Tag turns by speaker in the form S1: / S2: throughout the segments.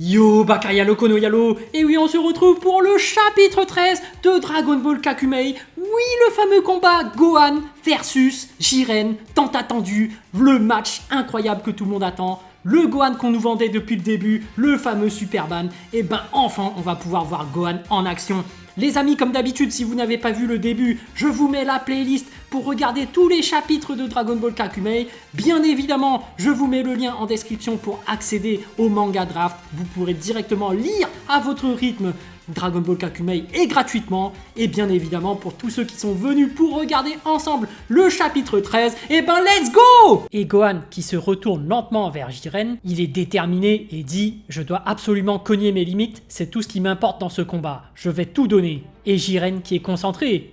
S1: Yo Bakaya Loco no Yalo. Et oui, on se retrouve pour le chapitre 13 de Dragon Ball Kakumei. Oui, le fameux combat Gohan versus Jiren, tant attendu, le match incroyable que tout le monde attend. Le Gohan qu'on nous vendait depuis le début, le fameux Superman. Et ben enfin, on va pouvoir voir Gohan en action. Les amis, comme d'habitude, si vous n'avez pas vu le début, je vous mets la playlist pour regarder tous les chapitres de Dragon Ball Kakumei. Bien évidemment, je vous mets le lien en description pour accéder au manga draft. Vous pourrez directement lire à votre rythme Dragon Ball Kakumei et gratuitement. Et bien évidemment, pour tous ceux qui sont venus pour regarder ensemble le chapitre 13, et ben let's go! Et Gohan qui se retourne lentement vers Jiren, il est déterminé et dit « Je dois absolument cogner mes limites, c'est tout ce qui m'importe dans ce combat, je vais tout donner ». Et Jiren qui est concentré.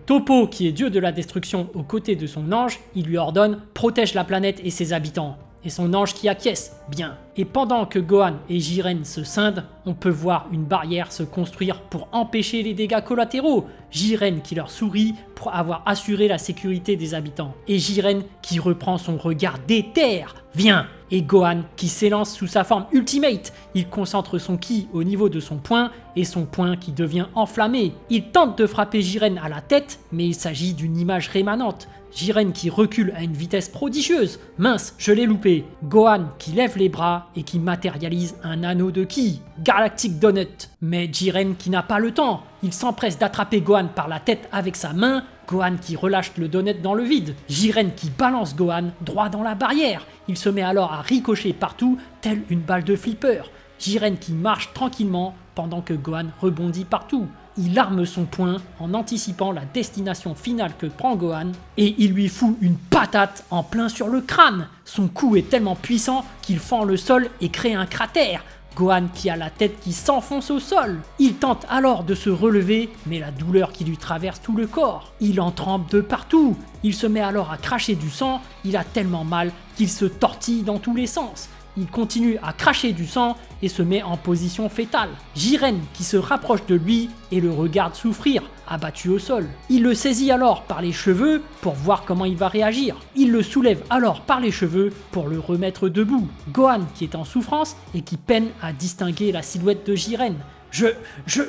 S1: Toppo qui est dieu de la destruction aux côtés de son ange, il lui ordonne « Protège la planète et ses habitants ». Et son ange qui acquiesce, bien. Et pendant que Gohan et Jiren se scindent, on peut voir une barrière se construire pour empêcher les dégâts collatéraux. Jiren qui leur sourit pour avoir assuré la sécurité des habitants. Et Jiren qui reprend son regard déter. Viens! Et Gohan qui s'élance sous sa forme ultimate. Il concentre son ki au niveau de son poing et son poing qui devient enflammé. Il tente de frapper Jiren à la tête, mais il s'agit d'une image rémanente. Jiren qui recule à une vitesse prodigieuse. Mince, je l'ai loupé. Gohan qui lève les bras et qui matérialise un anneau de ki. Galactic Donut. Mais Jiren qui n'a pas le temps. Il s'empresse d'attraper Gohan par la tête avec sa main. Gohan qui relâche le donut dans le vide. Jiren qui balance Gohan droit dans la barrière. Il se met alors à ricocher partout, telle une balle de flipper. Jiren qui marche tranquillement pendant que Gohan rebondit partout. Il arme son poing en anticipant la destination finale que prend Gohan et il lui fout une patate en plein sur le crâne. Son coup est tellement puissant qu'il fend le sol et crée un cratère. Gohan qui a la tête qui s'enfonce au sol. Il tente alors de se relever, mais la douleur qui lui traverse tout le corps. Il en trempe de partout. Il se met alors à cracher du sang. Il a tellement mal qu'il se tortille dans tous les sens. Il continue à cracher du sang et se met en position fétale. Jiren qui se rapproche de lui et le regarde souffrir, abattu au sol. Il le saisit alors par les cheveux pour voir comment il va réagir. Il le soulève alors par les cheveux pour le remettre debout. Gohan qui est en souffrance et qui peine à distinguer la silhouette de Jiren. Je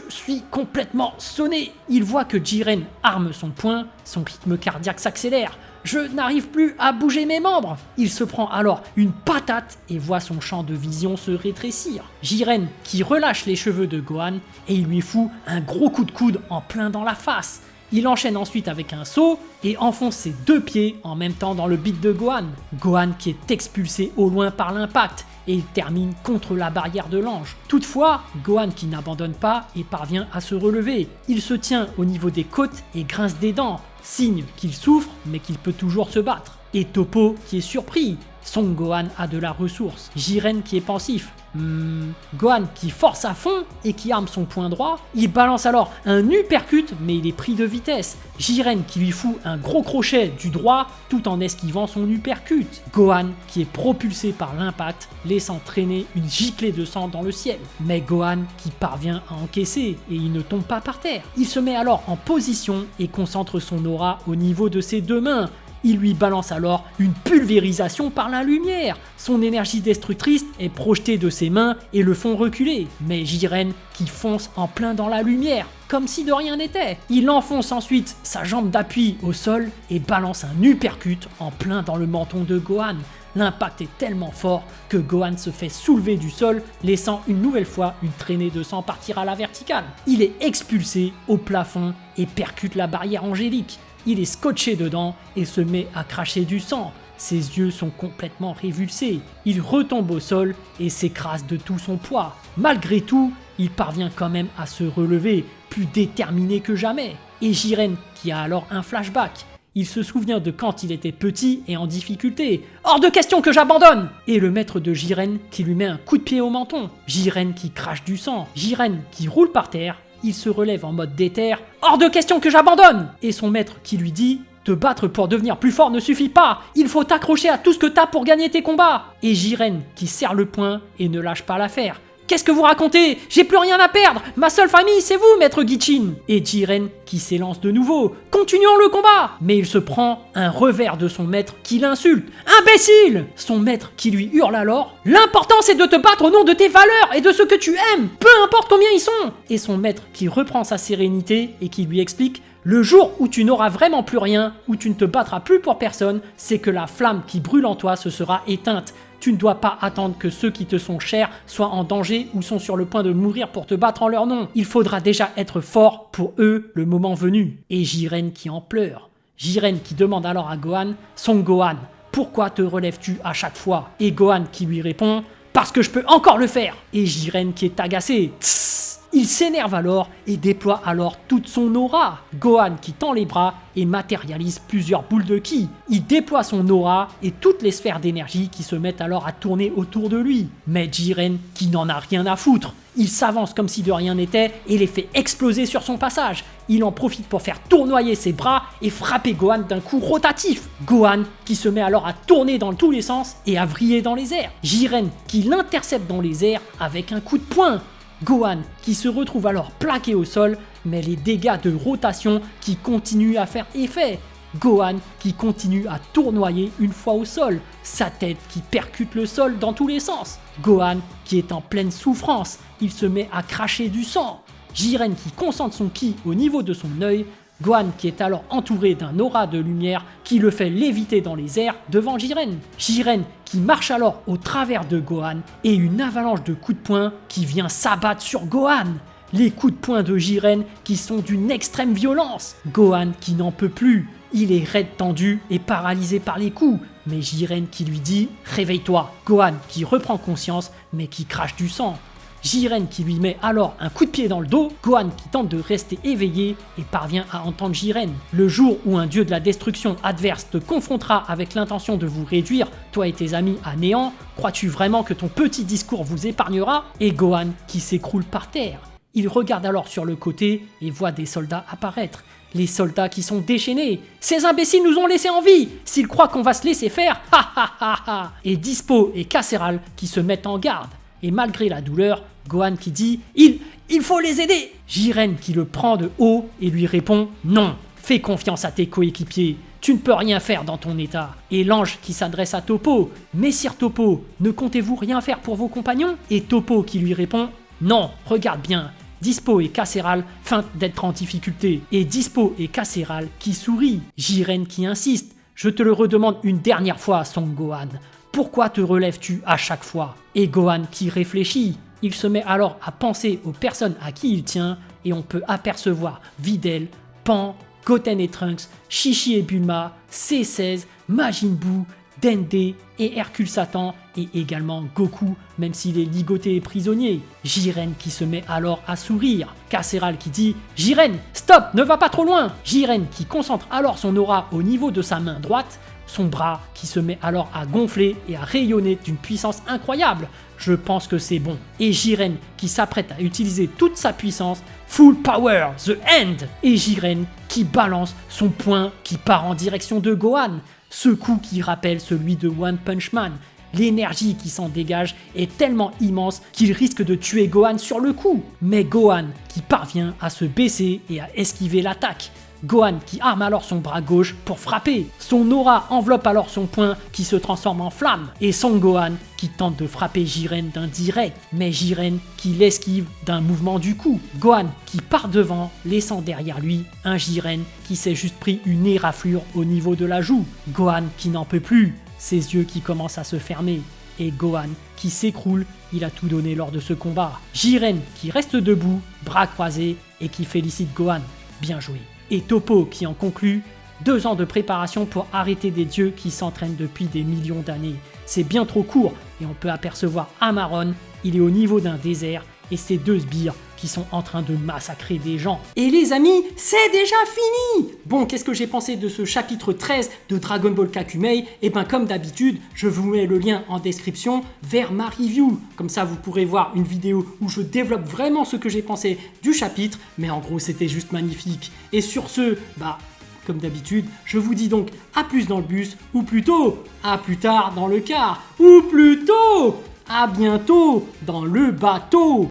S1: suis complètement sonné. Il voit que Jiren arme son poing, son rythme cardiaque s'accélère. Je n'arrive plus à bouger mes membres. Il se prend alors une patate et voit son champ de vision se rétrécir. Jiren qui relâche les cheveux de Gohan et il lui fout un gros coup de coude en plein dans la face. Il enchaîne ensuite avec un saut et enfonce ses deux pieds en même temps dans le bide de Gohan. Gohan qui est expulsé au loin par l'impact et il termine contre la barrière de l'ange. Toutefois, Gohan qui n'abandonne pas et parvient à se relever. Il se tient au niveau des côtes et grince des dents, signe qu'il souffre mais qu'il peut toujours se battre. Et Toppo qui est surpris. Son Gohan a de la ressource. Jiren qui est pensif. Gohan qui force à fond et qui arme son poing droit. Il balance alors un uppercut mais il est pris de vitesse. Jiren qui lui fout un gros crochet du droit tout en esquivant son uppercut. Gohan qui est propulsé par l'impact laissant traîner une giclée de sang dans le ciel. Mais Gohan qui parvient à encaisser et il ne tombe pas par terre. Il se met alors en position et concentre son aura au niveau de ses deux mains. Il lui balance alors une pulvérisation par la lumière. Son énergie destructrice est projetée de ses mains et le font reculer. Mais Jiren qui fonce en plein dans la lumière, comme si de rien n'était. Il enfonce ensuite sa jambe d'appui au sol et balance un uppercut en plein dans le menton de Gohan. L'impact est tellement fort que Gohan se fait soulever du sol, laissant une nouvelle fois une traînée de sang partir à la verticale. Il est expulsé au plafond et percute la barrière angélique. Il est scotché dedans et se met à cracher du sang. Ses yeux sont complètement révulsés. Il retombe au sol et s'écrase de tout son poids. Malgré tout, il parvient quand même à se relever, plus déterminé que jamais. Et Jiren qui a alors un flashback. Il se souvient de quand il était petit et en difficulté. Hors de question que j'abandonne! Et le maître de Jiren qui lui met un coup de pied au menton. Jiren qui crache du sang. Jiren qui roule par terre. Il se relève en mode déter. Hors de question que j'abandonne! Et son maître qui lui dit « Te battre pour devenir plus fort ne suffit pas! Il faut t'accrocher à tout ce que t'as pour gagner tes combats !» Et Jiren qui serre le poing et ne lâche pas l'affaire. « qu'est-ce que vous racontez? J'ai plus rien à perdre. Ma seule famille, c'est vous, maître Gichin. Et Jiren qui s'élance de nouveau. Continuons le combat. Mais il se prend un revers de son maître qui l'insulte. Imbécile! Son maître qui lui hurle alors. L'important c'est de te battre au nom de tes valeurs et de ce que tu aimes, peu importe combien ils sont. Et son maître qui reprend sa sérénité et qui lui explique. Le jour où tu n'auras vraiment plus rien, où tu ne te battras plus pour personne, c'est que la flamme qui brûle en toi se sera éteinte. Tu ne dois pas attendre que ceux qui te sont chers soient en danger ou sont sur le point de mourir pour te battre en leur nom. Il faudra déjà être fort pour eux le moment venu. Et Jiren qui en pleure. Jiren qui demande alors à Gohan, Son Gohan, pourquoi te relèves-tu à chaque fois? Et Gohan qui lui répond, parce que je peux encore le faire. Et Jiren qui est agacé. Il s'énerve alors et déploie alors toute son aura. Gohan qui tend les bras et matérialise plusieurs boules de ki. Il déploie son aura et toutes les sphères d'énergie qui se mettent alors à tourner autour de lui. Mais Jiren qui n'en a rien à foutre. Il s'avance comme si de rien n'était et les fait exploser sur son passage. Il en profite pour faire tournoyer ses bras et frapper Gohan d'un coup rotatif. Gohan qui se met alors à tourner dans tous les sens et à vriller dans les airs. Jiren qui l'intercepte dans les airs avec un coup de poing. Gohan qui se retrouve alors plaqué au sol, mais les dégâts de rotation qui continuent à faire effet. Gohan qui continue à tournoyer une fois au sol, sa tête qui percute le sol dans tous les sens. Gohan qui est en pleine souffrance, il se met à cracher du sang. Jiren qui concentre son ki au niveau de son œil. Gohan qui est alors entouré d'un aura de lumière qui le fait léviter dans les airs devant Jiren. Jiren qui marche alors au travers de Gohan et une avalanche de coups de poing qui vient s'abattre sur Gohan. Les coups de poing de Jiren qui sont d'une extrême violence. Gohan qui n'en peut plus. Il est raide tendu et paralysé par les coups. Mais Jiren qui lui dit « Réveille-toi ». Gohan qui reprend conscience mais qui crache du sang. Jiren qui lui met alors un coup de pied dans le dos, Gohan qui tente de rester éveillé et parvient à entendre Jiren. Le jour où un dieu de la destruction adverse te confrontera avec l'intention de vous réduire, toi et tes amis, à néant, crois-tu vraiment que ton petit discours vous épargnera? Et Gohan qui s'écroule par terre. Il regarde alors sur le côté et voit des soldats apparaître. Les soldats qui sont déchaînés. Ces imbéciles nous ont laissés en vie. S'ils croient qu'on va se laisser faire, ha ha ha ha. Et Dispo et Kasseral qui se mettent en garde. Et malgré la douleur, Gohan qui dit « Il faut les aider !» Jiren qui le prend de haut et lui répond « Non, fais confiance à tes coéquipiers, tu ne peux rien faire dans ton état. » Et l'ange qui s'adresse à Toppo « Messire Toppo, ne comptez-vous rien faire pour vos compagnons ?» Et Toppo qui lui répond « Non, regarde bien, Dispo et Kasseral feintent d'être en difficulté. » Et Dispo et Kasseral qui sourient. Jiren qui insiste « Je te le redemande une dernière fois, Son Gohan. Pourquoi te relèves-tu à chaque fois ?» Et Gohan qui réfléchit. Il se met alors à penser aux personnes à qui il tient et on peut apercevoir Videl, Pan, Goten et Trunks, Chichi et Bulma, C16, Majin Buu, Dende et Hercule Satan et également Goku même s'il est ligoté et prisonnier. Jiren qui se met alors à sourire. Kasseral qui dit « Jiren, stop, ne va pas trop loin !» Jiren qui concentre alors son aura au niveau de sa main droite. Son bras qui se met alors à gonfler et à rayonner d'une puissance incroyable. Je pense que c'est bon. Et Jiren qui s'apprête à utiliser toute sa puissance. Full power, the end. Et Jiren qui balance son poing qui part en direction de Gohan. Ce coup qui rappelle celui de One Punch Man. L'énergie qui s'en dégage est tellement immense qu'il risque de tuer Gohan sur le coup. Mais Gohan qui parvient à se baisser et à esquiver l'attaque. Gohan qui arme alors son bras gauche pour frapper. Son aura enveloppe alors son poing qui se transforme en flamme. Et Son Gohan qui tente de frapper Jiren d'un direct. Mais Jiren qui l'esquive d'un mouvement du cou. Gohan qui part devant, laissant derrière lui un Jiren qui s'est juste pris une éraflure au niveau de la joue. Gohan qui n'en peut plus. Ses yeux qui commencent à se fermer. Et Gohan qui s'écroule, il a tout donné lors de ce combat. Jiren qui reste debout, bras croisés et qui félicite Gohan. Bien joué. Et Toppo qui en conclut 2 ans de préparation pour arrêter des dieux qui s'entraînent depuis des millions d'années. C'est bien trop court et on peut apercevoir Amaron, il est au niveau d'un désert et ses 2 sbires qui sont en train de massacrer des gens. Et les amis, c'est déjà fini! Bon, qu'est-ce que j'ai pensé de ce chapitre 13 de Dragon Ball Kakumei? Et ben comme d'habitude, je vous mets le lien en description vers ma review. Comme ça, vous pourrez voir une vidéo où je développe vraiment ce que j'ai pensé du chapitre. Mais en gros, c'était juste magnifique. Et sur ce, comme d'habitude, je vous dis donc à plus dans le bus, ou plutôt à plus tard dans le car, ou plutôt à bientôt dans le bateau.